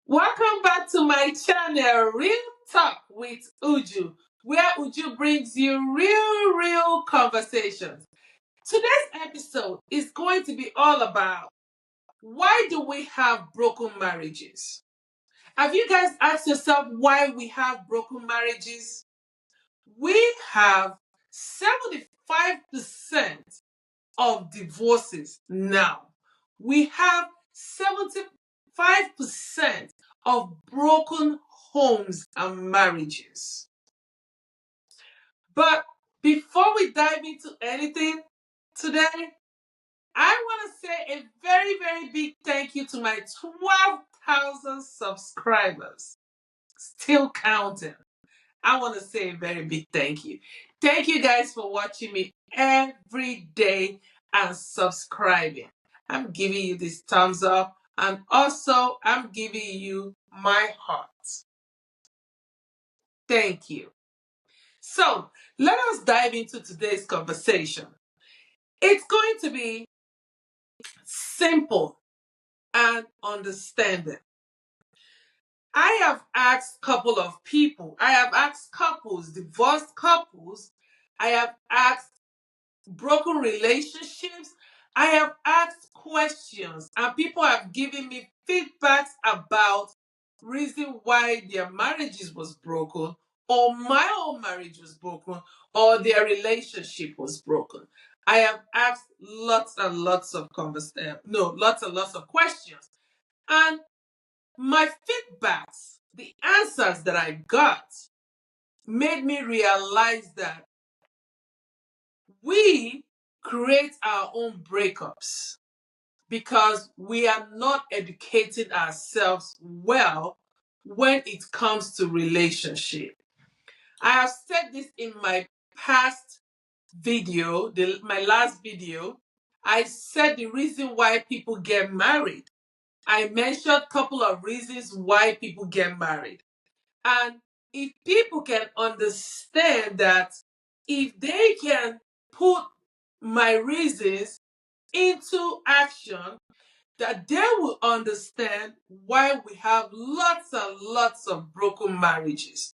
Welcome back to my channel, Real Talk with Uju, where Uju brings you real conversations. Today's episode is going to be all about why do we have broken marriages? Have you guys asked yourself why we have broken marriages? We have 75% of divorces now. We have 75% of broken homes and marriages. But before we dive into anything today, I want to say a very big thank you to my 12,000 subscribers. Still counting. I want to say a very big thank you. Thank you guys for watching me every day and subscribing. I'm giving you this thumbs up and also I'm giving you my heart. Thank you. So let us dive into today's conversation. It's going to be simple and understanding. I have asked a couple of people, I have asked couples, divorced couples, I have asked broken relationships. I have asked questions and people have given me feedbacks about reason why their marriages was broken or my own marriage was broken or their relationship was broken. I have asked lots and lots of lots and lots of questions. And my feedbacks, the answers that I got made me realize that we create our own breakups because we are not educating ourselves well when it comes to relationship. I have said this in my past video, my last video. I said the reason why people get married. I mentioned a couple of reasons why people get married. And if people can understand that, if they can put my reasons into action, that they will understand why we have lots and lots of broken marriages.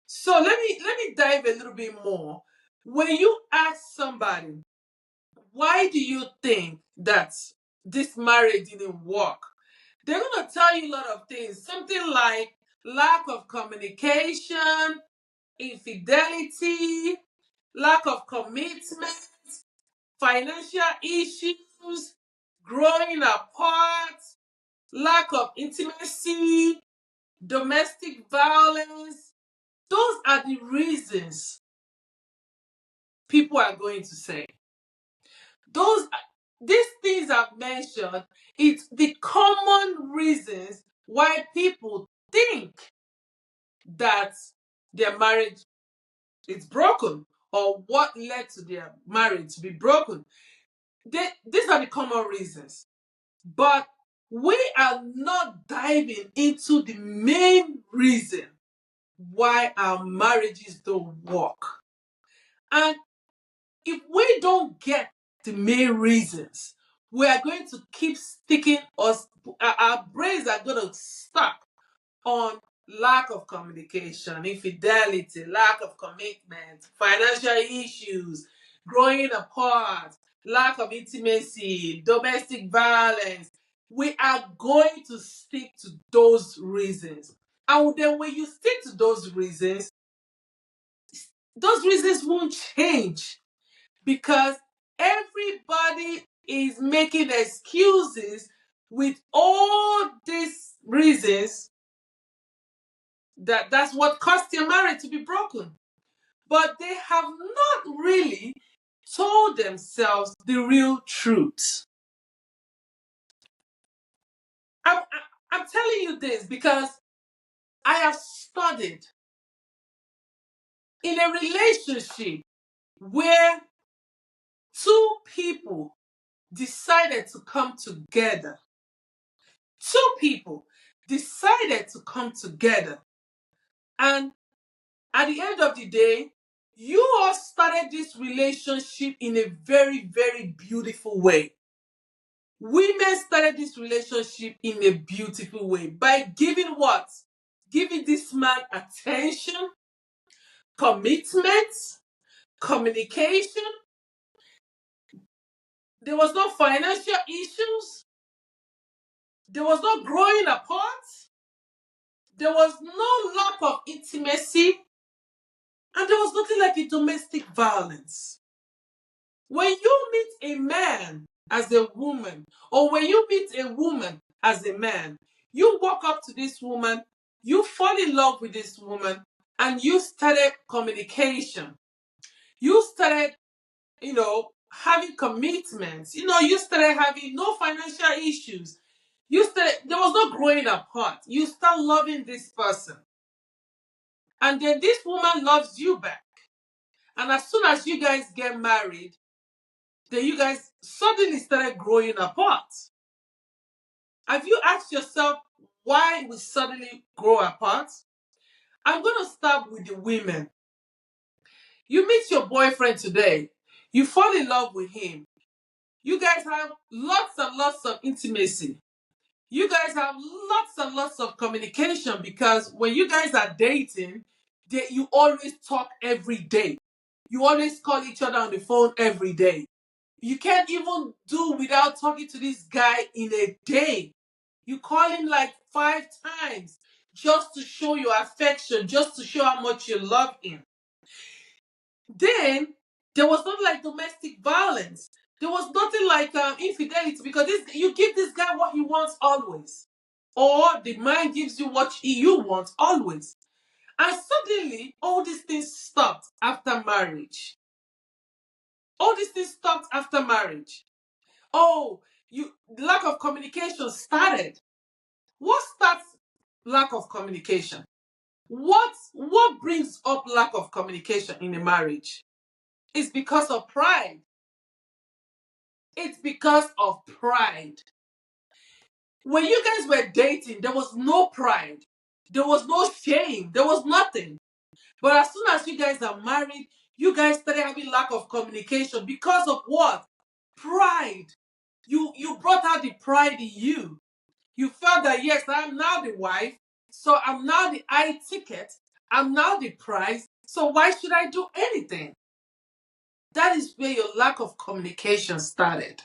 So let me dive a little bit more. When you ask somebody, why do you think that this marriage didn't work? They're going to tell you a lot of things. Something like lack of communication, infidelity, lack of commitment, financial issues, growing apart, lack of intimacy, domestic violence. Those are the reasons people are going to say. These things I've mentioned, it's the common reasons why people think that their marriage is broken or what led to their marriage to be broken. These are the common reasons. But we are not diving into the main reason why our marriages don't work. And if we don't get the main reasons, we are going to keep sticking us, our brains are going to stuck on lack of communication, infidelity, lack of commitment, financial issues, growing apart, lack of intimacy, domestic violence. We are going to stick to those reasons. And then when you stick to those reasons won't change because everybody is making excuses with all these reasons that's what caused your marriage to be broken. But they have not really told themselves the real truth. I'm, I'm telling you this because I have studied in a relationship where two people decided to come together. Two people decided to come together. And at the end of the day, you all started this relationship in a very beautiful way. Women started this relationship in a beautiful way by giving what? Giving this man attention, commitment, communication. There was no financial issues. There was no growing apart. There was no lack of intimacy. And there was nothing like a domestic violence. When you meet a man as a woman, or when you meet a woman as a man, you walk up to this woman, you fall in love with this woman, and you started communication. You started, having commitments. You started having no financial issues. There was no growing apart. You start loving this person. And then this woman loves you back. And as soon as you guys get married, then you guys suddenly started growing apart. Have you asked yourself why we suddenly grow apart? I'm going to start with the women. You meet your boyfriend today. You fall in love with him. You guys have lots and lots of intimacy. You guys have lots and lots of communication because when you guys are dating, you always talk every day. You always call each other on the phone every day. You can't even do without talking to this guy in a day. You call him like 5 times just to show your affection, just to show how much you love him. Then there was not like domestic violence. There was nothing like infidelity because you give this guy what he wants always. Or the man gives you what you want always. And suddenly, all these things stopped after marriage. All these things stopped after marriage. Oh, lack of communication started. What starts lack of communication? What brings up lack of communication in a marriage? It's because of pride. It's because of pride. When you guys were dating, there was no pride. There was no shame. There was nothing. But as soon as you guys are married, you guys started having lack of communication because of what? Pride. You brought out the pride in you. You felt that, yes, I'm now the wife, so I'm now the high ticket, I'm now the prize, so why should I do anything? That is where your lack of communication started.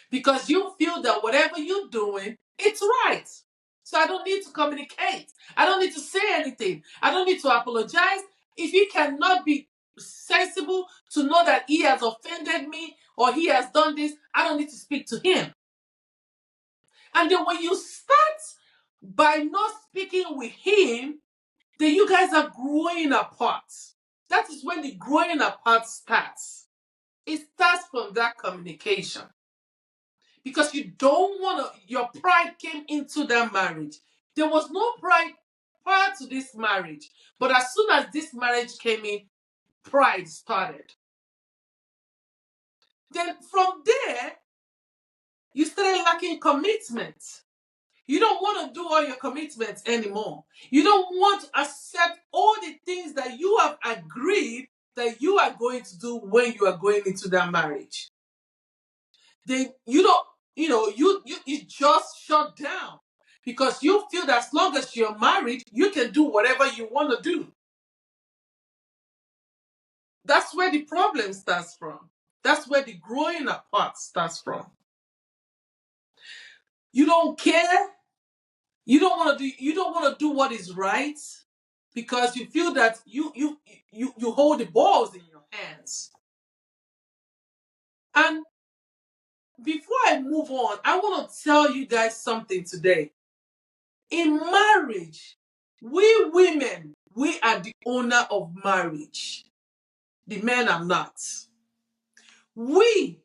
Because you feel that whatever you're doing, it's right. So I don't need to communicate. I don't need to say anything. I don't need to apologize. If he cannot be sensible to know that he has offended me or he has done this, I don't need to speak to him. And then when you start by not speaking with him, then you guys are growing apart. That is when the growing apart starts. It starts from that communication. Because you don't want to, your pride came into that marriage. There was no pride prior to this marriage. But as soon as this marriage came in, pride started. Then from there, you started lacking commitment. You don't want to do all your commitments anymore. You don't want to accept all the things that you have agreed that you are going to do when you are going into that marriage. Then you don't, you just shut down because you feel that as long as you're married, you can do whatever you want to do. That's where the problem starts from. That's where the growing apart starts from. You don't care. You don't want to do what is right because you feel that you hold the balls in your hands. And before I move on, I want to tell you guys something today. In marriage, we women, we are the owner of marriage. The men are not. We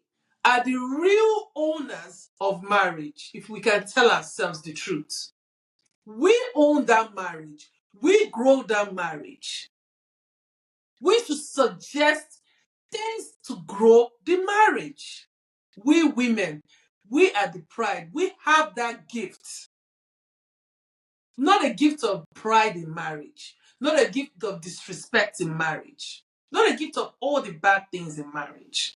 are the real owners of marriage, if we can tell ourselves the truth. We own that marriage. We grow that marriage. We should suggest things to grow the marriage. We women, we are the pride. We have that gift. Not a gift of pride in marriage. Not a gift of disrespect in marriage. Not a gift of all the bad things in marriage.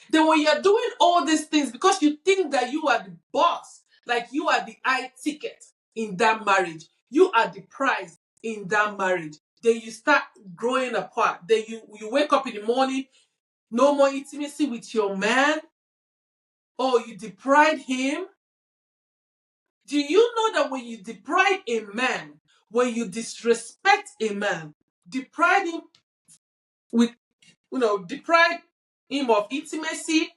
Then when you're doing all these things because you think that you are the boss, like you are the high ticket in that marriage, you are the prize in that marriage, then you start growing apart. Then you wake up in the morning, no more intimacy with your man, or you deprive him. Do you know that when you deprive a man, when you disrespect a man, deprive him with, deprive him of intimacy,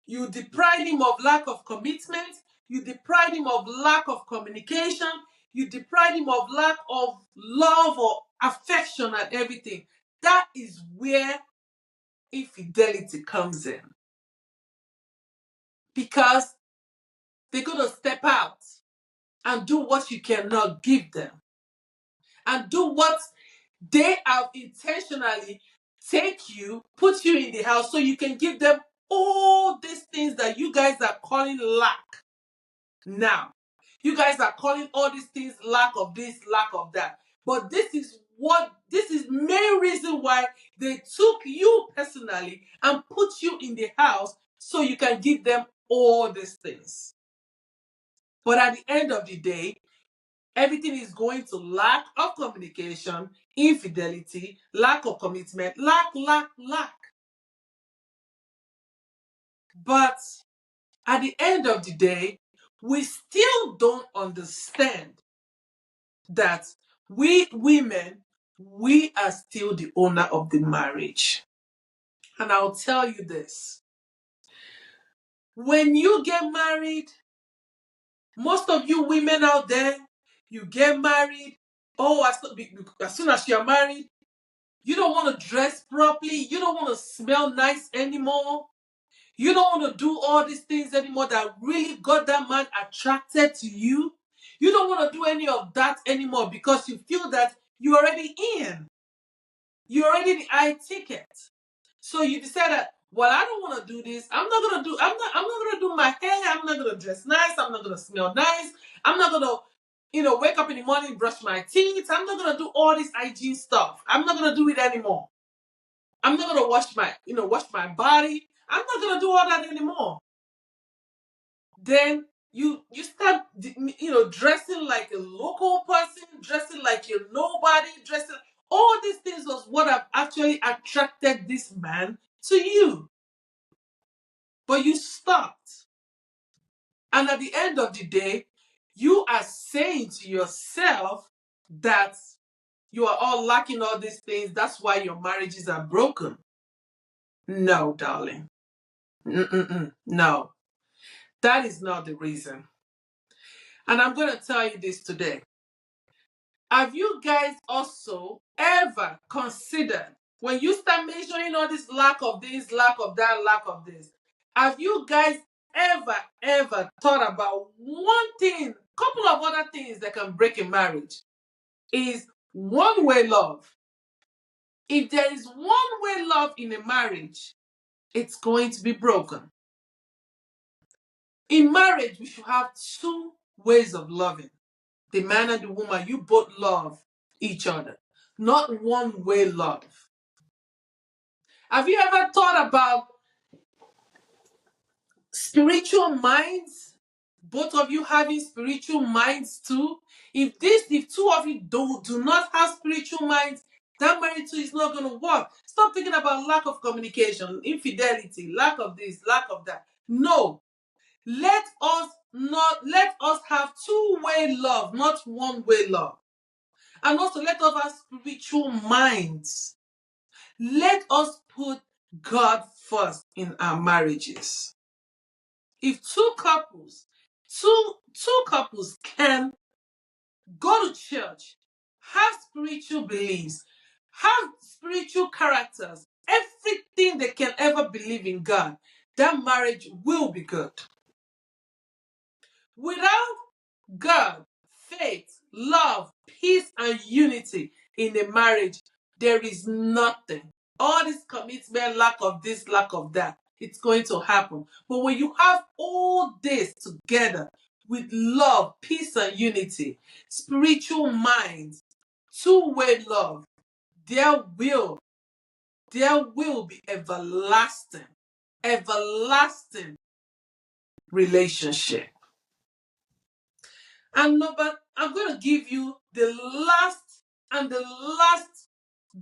you deprive him of lack of commitment, you deprive him of lack of communication, you deprive him of lack of love or affection and everything. That is where infidelity comes in. Because they're going to step out and do what you cannot give them. And do what they have intentionally put you in the house so you can give them all these things that you guys are calling lack. Now, you guys are calling all these things lack of this, lack of that. But this is main reason why they took you personally and put you in the house so you can give them all these things. But at the end of the day, everything is going to lack of communication, infidelity, lack of commitment, lack. But at the end of the day, we still don't understand that we women, we are still the owner of the marriage. And I'll tell you this. When you get married, most of you women out there, you get married. Oh, as soon as you're married, you don't want to dress properly. You don't want to smell nice anymore. You don't want to do all these things anymore that really got that man attracted to you. You don't want to do any of that anymore because you feel that you're already in. You're already the high ticket. So you decide that, well, I don't want to do this. I'm not gonna do my hair. I'm not gonna dress nice. I'm not gonna smell nice. I'm not gonna, wake up in the morning, brush my teeth. I'm not gonna do all this hygiene stuff. I'm not gonna do it anymore. I'm not gonna wash my body. I'm not gonna do all that anymore. Then you start, dressing like a local person, dressing like you're nobody, dressing. All these things was what have actually attracted this man to you. But you stopped. And at the end of the day, you are saying to yourself that you are all lacking all these things. That's why your marriages are broken. No, darling. No. That is not the reason. And I'm going to tell you this today. Have you guys also ever considered, when you start measuring all this lack of this, lack of that, lack of this, have you guys ever thought about one thing, couple of other things that can break a marriage? Is one-way love. If there is one-way love in a marriage, it's going to be broken. In marriage, we should have two ways of loving. The man and the woman, you both love each other, not one-way love. Have you ever thought about spiritual minds? Both of you having spiritual minds too? If two of you do not have spiritual minds, that marriage too is not going to work. Stop thinking about lack of communication, infidelity, lack of this, lack of that. No. Let us have two-way love, not one-way love. And also let us have spiritual minds. Let us put God first in our marriages. If two couples can go to church, have spiritual beliefs, have spiritual characters, everything they can ever believe in God, that marriage will be good. Without God, faith, love, peace, and unity in a marriage, there is nothing. All this commitment, lack of this, lack of that, it's going to happen. But when you have all this together with love, peace, and unity, spiritual minds, two-way love, there will be everlasting everlasting relationship. And number, I'm going to give you the last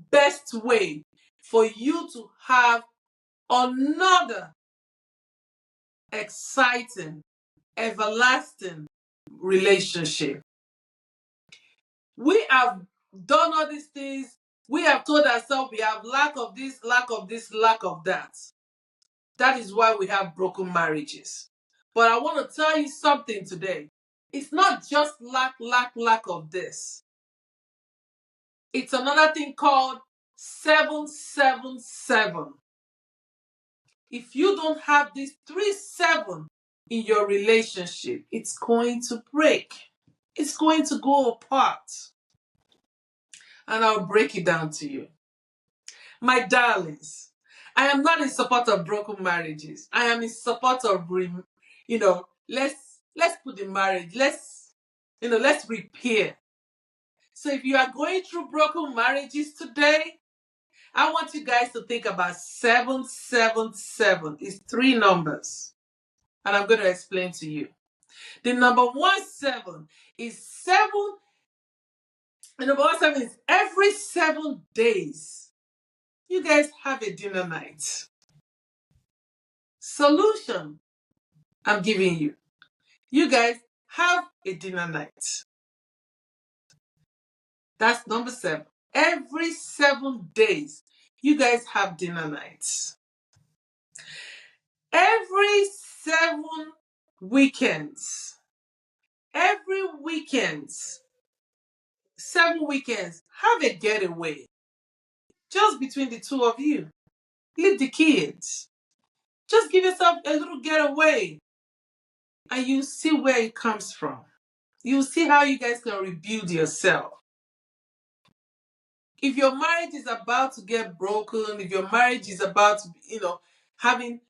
best way for you to have another exciting, everlasting relationship. We have done all these things. We have told ourselves we have lack of this, lack of this, lack of that. That is why we have broken marriages. But I want to tell you something today. It's not just lack of this. It's another thing called 777. If you don't have these 3-7 in your relationship, it's going to break. It's going to go apart. And I'll break it down to you. My darlings, I am not in support of broken marriages. I am in support of, let's put the marriage, let's repair. So if you are going through broken marriages today, I want you guys to think about 777. It's 3 numbers. And I'm going to explain to you. The number 17 is 7. The number 17 is every 7 days, you guys have a dinner night. Solution I'm giving you. You guys have a dinner night. That's number 7. Every 7 days, you guys have dinner nights. Every 7 weekends. Every weekends. 7 weekends, have a getaway. Just between the 2 of you. Leave the kids. Just give yourself a little getaway. And you see where it comes from. You see how you guys can rebuild yourself. If your marriage is about to get broken, if your marriage is about to, having,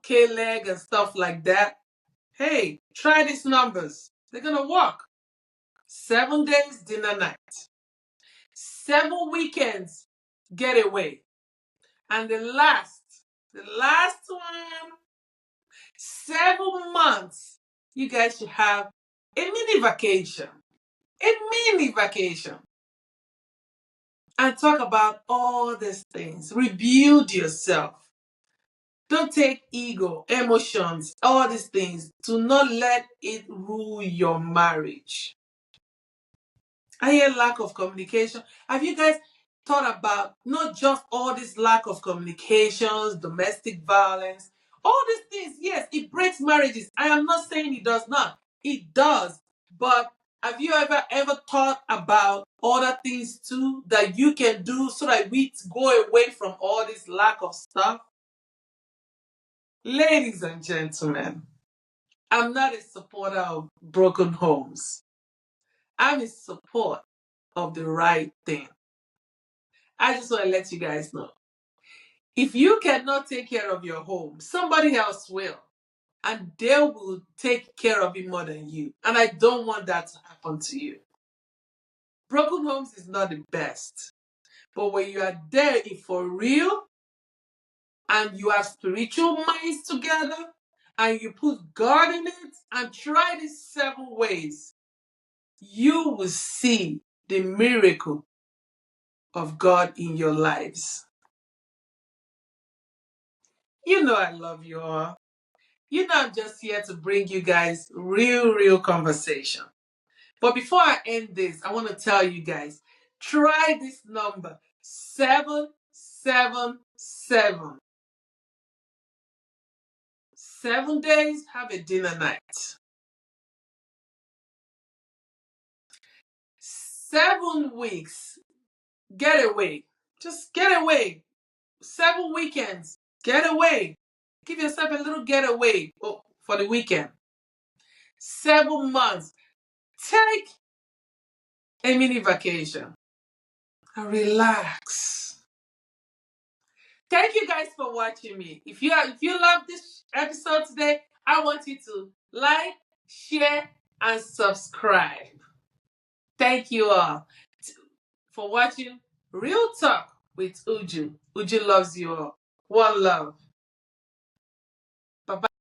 K-leg and stuff like that, hey, try these numbers. They're going to work. 7 days, dinner night. 7 weekends, getaway. And the last one, 7 months, you guys should have a mini vacation. A mini vacation. And talk about all these things. Rebuild yourself. Don't take ego, emotions, all these things. Do not let it rule your marriage. I hear lack of communication. Have you guys thought about not just all this lack of communications, domestic violence, all these things? Yes, it breaks marriages. I am not saying it does not. It does. But have you ever thought about other things too that you can do so that we go away from all this lack of stuff? Ladies and gentlemen, I'm not a supporter of broken homes. I'm in support of the right thing. I just want to let you guys know. If you cannot take care of your home, somebody else will. And they will take care of it more than you. And I don't want that to happen to you. Broken homes is not the best. But when you are there for real, and you have spiritual minds together, and you put God in it, and try these 7 ways, you will see the miracle of God in your lives. You know I love you all. You know I'm just here to bring you guys real conversation. But before I end this, I want to tell you guys, try this number, 777. 7 days, have a dinner night. 7 weeks, get away. Just get away. 7 weekends, get away. Give yourself a little getaway for the weekend. 7 months, take a mini vacation and relax. Thank you guys for watching me. If you love this episode today, I want you to like, share, and subscribe. Thank you all for watching Real Talk with Uju. Uju loves you all. One love. Bye bye.